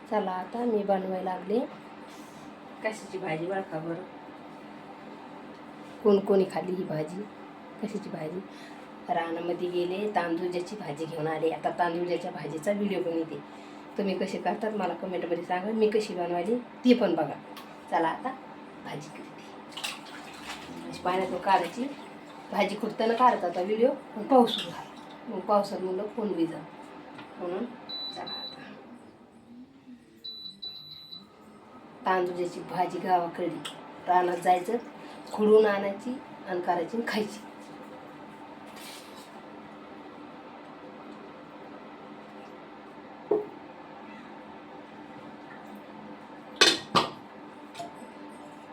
चला आता मी बनवायला लागले. कशाची भाजी बरका बरं, कोण कोणी खाल्ली ही भाजी. कशाची भाजी, रानामध्ये गेले तांदूळाची भाजी घेऊन आले. आता तांदूळाच्या भाजीचा व्हिडिओ बनवते. तुम्ही कसे करतात मला कमेंटमध्ये सांगा. मी कशी बनवायली ती पण बघा. चला आता भाजी करते. पाण्यातून काढायची भाजी, खुडताना काढत होता व्हिडिओ, पण पाऊस झाला. मग पावसात मुलं फोन विजा म्हणून. चला आता तांदूळाची भाजी गावाकडे रानात जायचं, खुडून आणायची आणि करायची आणि खायची.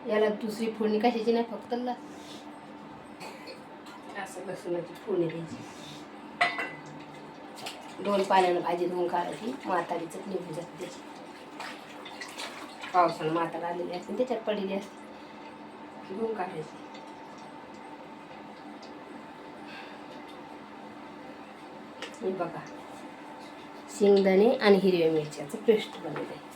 याला दुसरी फोडणी कशाची नाही, फक्त असं लसूणाची फोडणी द्यायची. 2 पाण्यानं भाजी धुवून काढायची. म्हातारी चटणी भुजत त्याची, पावसानं म्हातारा आलेली असते त्याच्यात पडलेली असते, धुवून काढायची. हे बघा, शेंगदाणे आणि हिरव्या मिरच्याचं पेस्ट बनवलं आहे.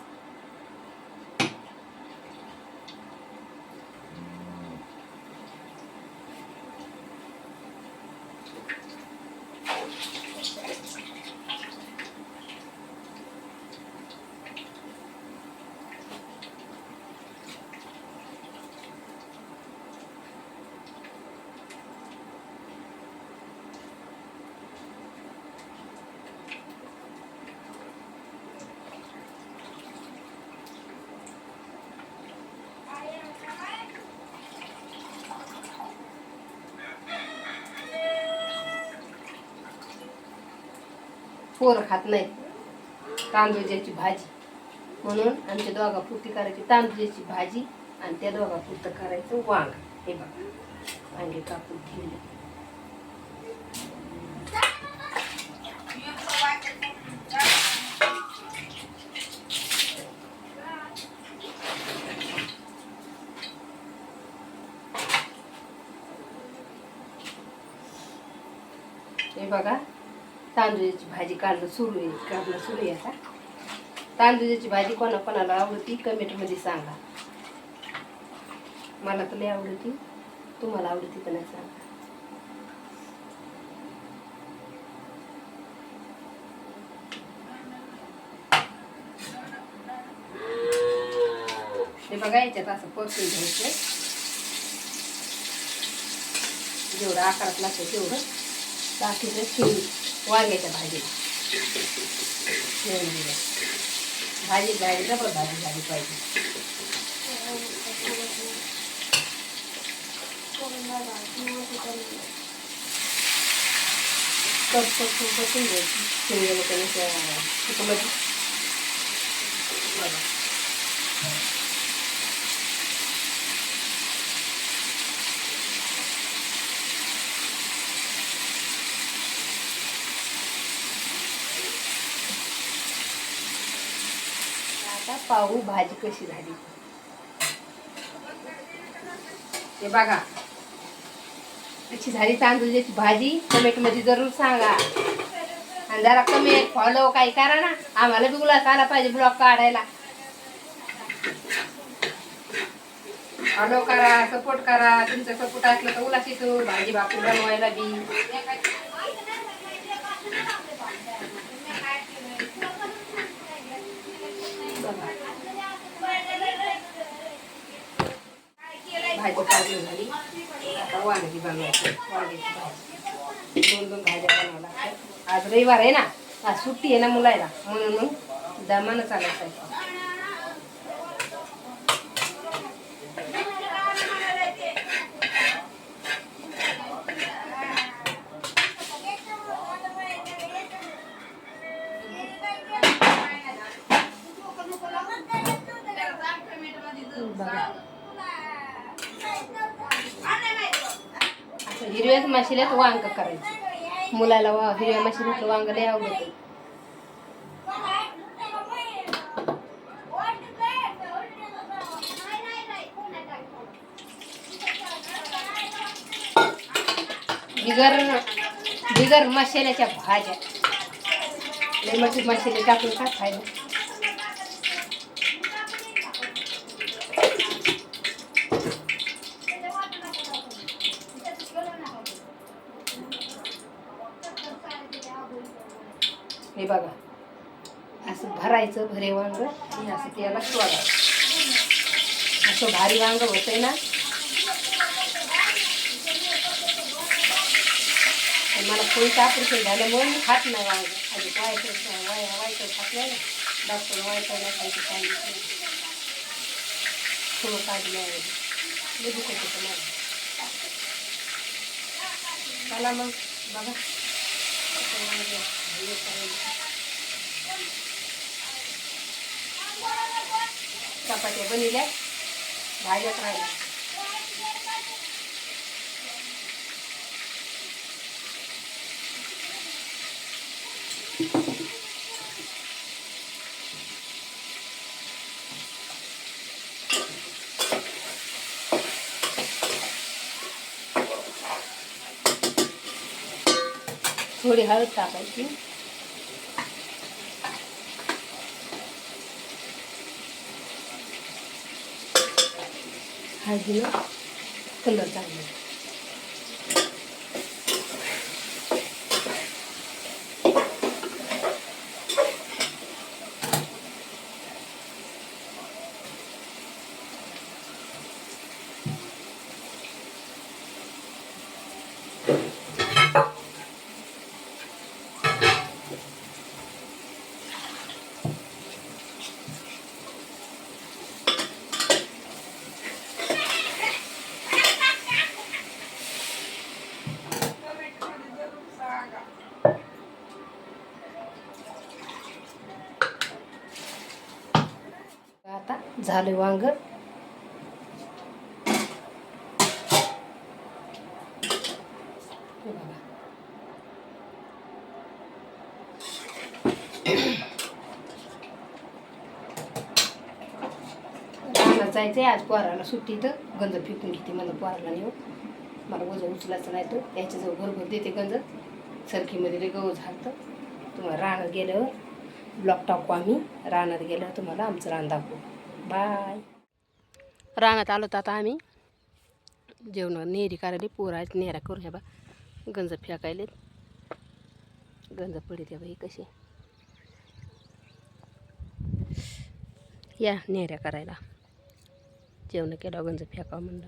पोरं खात नाहीत तांदूळाची भाजी, म्हणून आमच्या दोघापुरती करायची तांदूळाची भाजी आणि त्या दोघापुरतं करायचं वांग. हे बघा वांगे कापून ठेवले. हे बघा तांदूळाची भाजी काढणं सुरू आहे आता. तांदूळाची भाजी कोणाकोणाला आवडती कमेंटमध्ये सांगा. मला तर लई आवडती, तुम्हाला आवडती का नाही सांगा. हे बघा याच्यात असं परतून घ्यायचं, जेवढं आकारात लागतं तेवढं बाकीचं शिव वांग्याच्या भाजीला भाजी डबल भाजी झाली पाहिजे. बसून घ्यायची शिंगेला त्याने आता पाहू भाजी कशी झाली. हे बघा कशी झाली तांदूळाची भाजी. कमेंटमध्ये जरूर सांगा आणि जरा कमेंट फॉलो काही करा ना, आम्हाला बी गुलास आला पाहिजे ब्लॉग काढायला. फॉलो करा, सपोर्ट करा. तुमचा सपोर्ट असलं तर उलास येतो भाजी भाकरी बनवायला बी. भाजी काढली झाली, आता वांगी बनवायची. वांग्याची भाजी 2 भाज्या बनवावं लागतात. आज रविवार आहे ना, आज सुट्टी आहे ना मुलायला, म्हणून मग दमानं चालायचं आहे. हिरव्या मसाल्यात वांग करायचं. मुलाला हिरव्या मसाल्याचं वांग लय आवडतं. बिगर मसाल्याच्या भाज्या लय मठी मसाले टाकून काय खायला. हे बघा असं भरायचं भरे वांग आणि असं त्याला सोडायचं. असं भारी वांग होतंय ना. मला कोणतं ऑपरेशन झाल्यामुळे मी खात नाही वांग. आधी वायचं खात नाही ना. डॉक्टर वायचं नाही खायचं सांगितलं. थोडं काढलं आहे दुखत होतं मला. चला मग बघा चपात्या बनवल्या भाज्यात राहिल्या. थोडी हळद टाकायची. हळदीनं कलर चांगला. आता झालं वांग. रानात जायचंय आज. पोराला सुट्टी तर गंज फेकून घेते मला. पोराला नेऊ मला वजन उचलायचं नाही. तर त्याच्याजवळ भरभर देते गंज. सरकीमध्ये रे गहू झालं. तुम्हाला रानात गेल्यावर ब्लॉक टाकू आम्ही. रानात गेल्यावर तुम्हाला आमचं रान दाखवू. बाय. रानात आलो तर आता आम्ही जेवण नेहरी करायला. पोरं आहेत नेहऱ्या करू. ह्या बा गंज फेकायलेत. गंज पडे त्या बाई कसे. या नेहऱ्या करायला. जेवण केलं गंज फेकावं म्हणलं.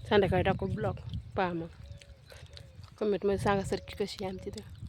संध्याकाळी टाकू ब्लॉग. पहा मग कमेंटमध्ये सांगा सर की कशी आहे आमची. तर